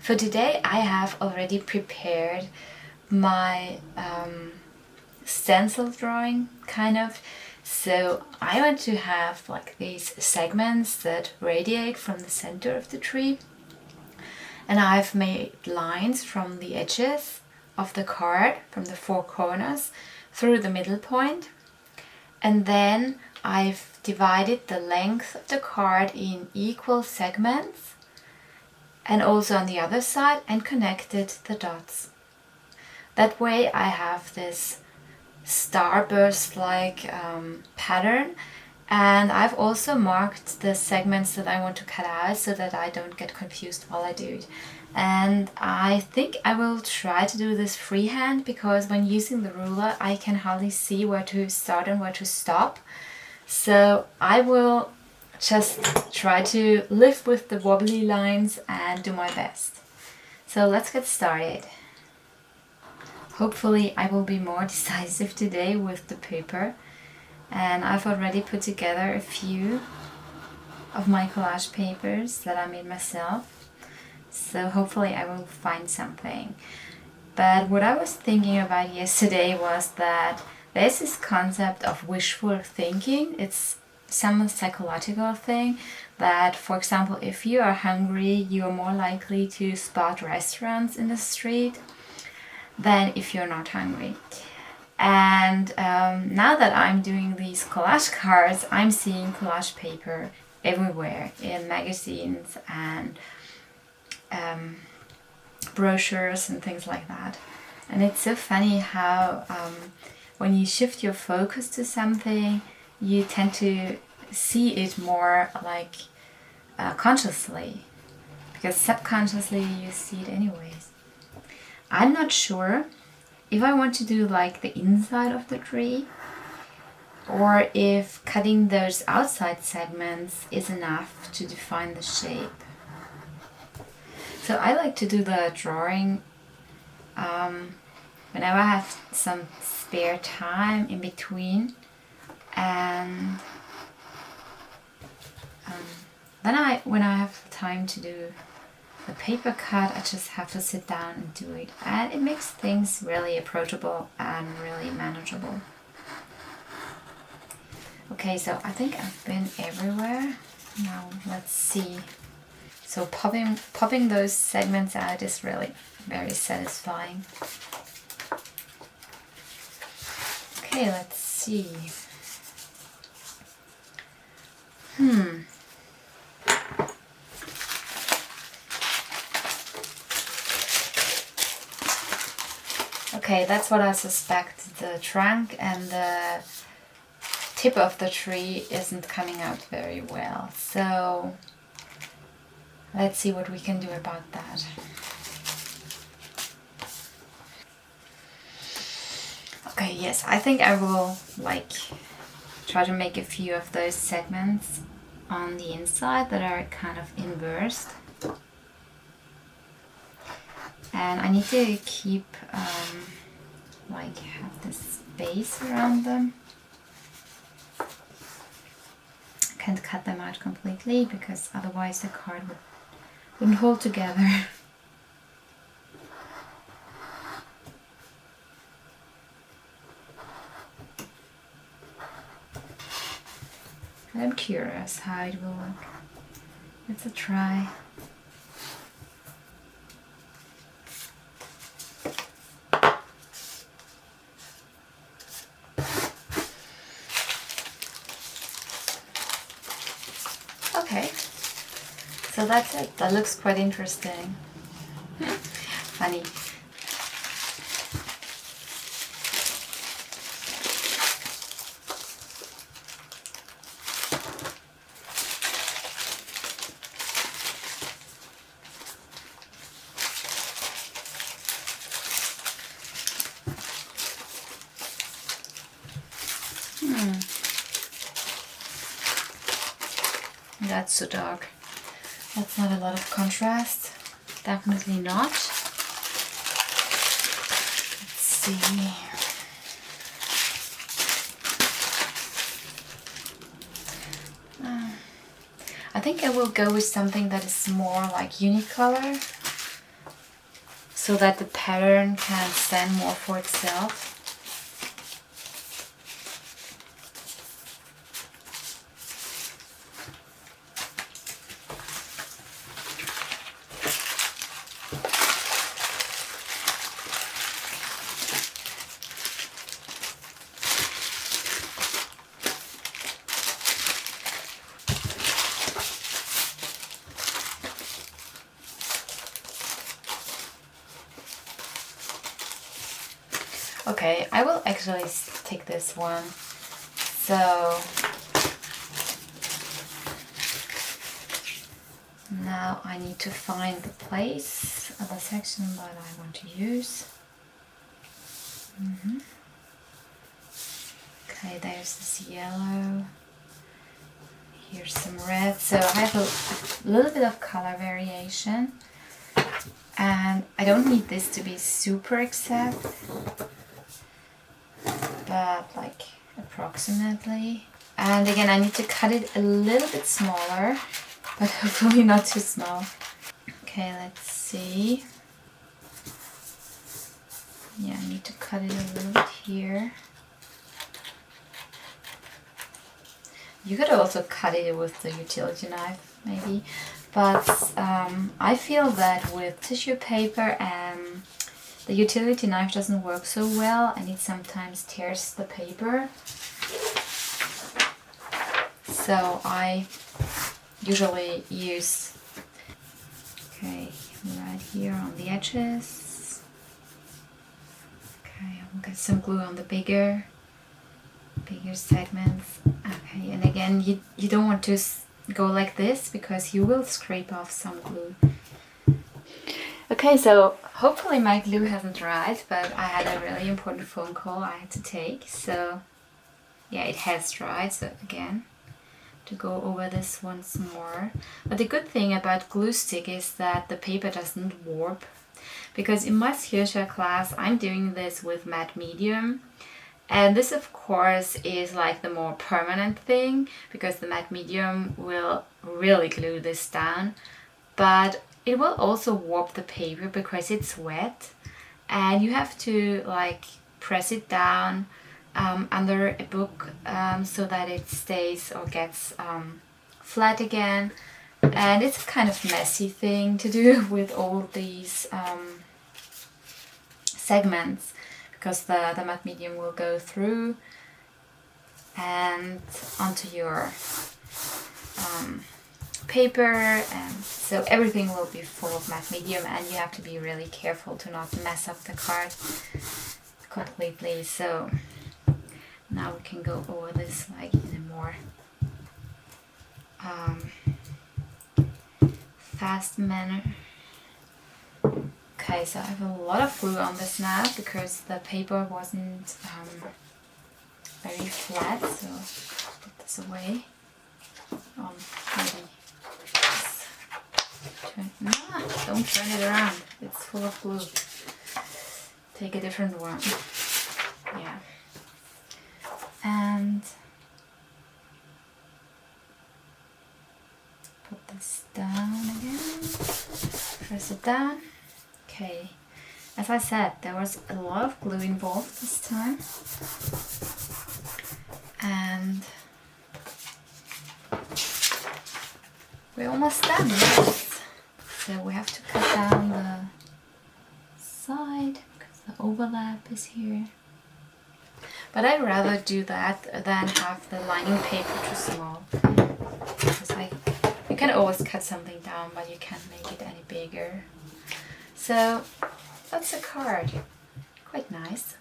For today I have already prepared my stencil drawing, kind of. So I want to have like these segments that radiate from the center of the tree. And I've made lines from the edges of the card, from the four corners, through the middle point. And then I've divided the length of the card in equal segments, and also on the other side, and connected the dots. That way I have this starburst like pattern, and I've also marked the segments that I want to cut out so that I don't get confused while I do it. And I think I will try to do this freehand, because when using the ruler I can hardly see where to start and where to stop. So I will just try to live with the wobbly lines and do my best. So let's get started. Hopefully I will be more decisive today with the paper, and I've already put together a few of my collage papers that I made myself, so hopefully I will find something. But what I was thinking about yesterday was that there's this concept of wishful thinking. It's some psychological thing that, for example, if you are hungry, you are more likely to spot restaurants in the street than if you're not hungry. And now that I'm doing these collage cards, I'm seeing collage paper everywhere in magazines and brochures and things like that. And it's so funny how when you shift your focus to something, you tend to see it more like consciously, because subconsciously you see it anyways. I'm not sure if I want to do like the inside of the tree, or if cutting those outside segments is enough to define the shape. So I like to do the drawing whenever I have some spare time in between, and then when I have time to do the paper cut, I just have to sit down and do it, and it makes things really approachable and really manageable. Okay, so I think I've been everywhere. Now let's see. So popping those segments out is really very satisfying. Okay, let's see. Okay, that's what I suspect. The trunk and the tip of the tree isn't coming out very well. So let's see what we can do about that. Okay, yes, I think I will try to make a few of those segments on the inside that are kind of inversed. And I need to keep have this space around them. Can't cut them out completely, because otherwise the card wouldn't hold together. I'm curious how it will look. Let's try. Okay, so that's it. That looks quite interesting. Funny. That's so dark. That's not a lot of contrast. Definitely not. Let's see. I think I will go with something that is more like unicolor. so that the pattern can stand more for itself. Okay, I will actually take this one. So now I need to find the place, the section that I want to use. Okay, there's this yellow. Here's some red. So I have a little bit of color variation. And I don't need this to be super exact, but like approximately. And again, I need to cut it a little bit smaller, but hopefully not too small. Okay, let's see. Yeah, I need to cut it a little bit here. You could also cut it with the utility knife, maybe. But I feel that with tissue paper the utility knife doesn't work so well, and it sometimes tears the paper. So I usually use, okay, right here on the edges. Okay, I'll get some glue on the bigger segments. Okay, and again, you don't want to go like this because you will scrape off some glue. Okay, so hopefully my glue hasn't dried, but I had a really important phone call I had to take. So yeah, it has dried. So again, to go over this once more. But the good thing about glue stick is that the paper doesn't warp, because in my Skillshare class I'm doing this with matte medium. And this of course is like the more permanent thing, because the matte medium will really glue this down, but it will also warp the paper because it's wet, and you have to like press it down under a book so that it stays or gets flat again. And it's a kind of messy thing to do with all these segments, because the matte medium will go through and onto your paper, and so everything will be full of matte medium, and you have to be really careful to not mess up the card completely. So now we can go over this like in a more fast manner. Okay, so I have a lot of glue on this now because the paper wasn't very flat, so I'll put this away. Maybe don't turn it around, it's full of glue. Take a different one. Yeah. And put this down again. Press it down. Okay, as I said, there was a lot of glue involved this time, and we're almost done. Yes. So we have to cut down the side because the overlap is here. But I'd rather do that than have the lining paper too small, because you can always cut something down, but you can't make it any bigger. So that's a card. Quite nice.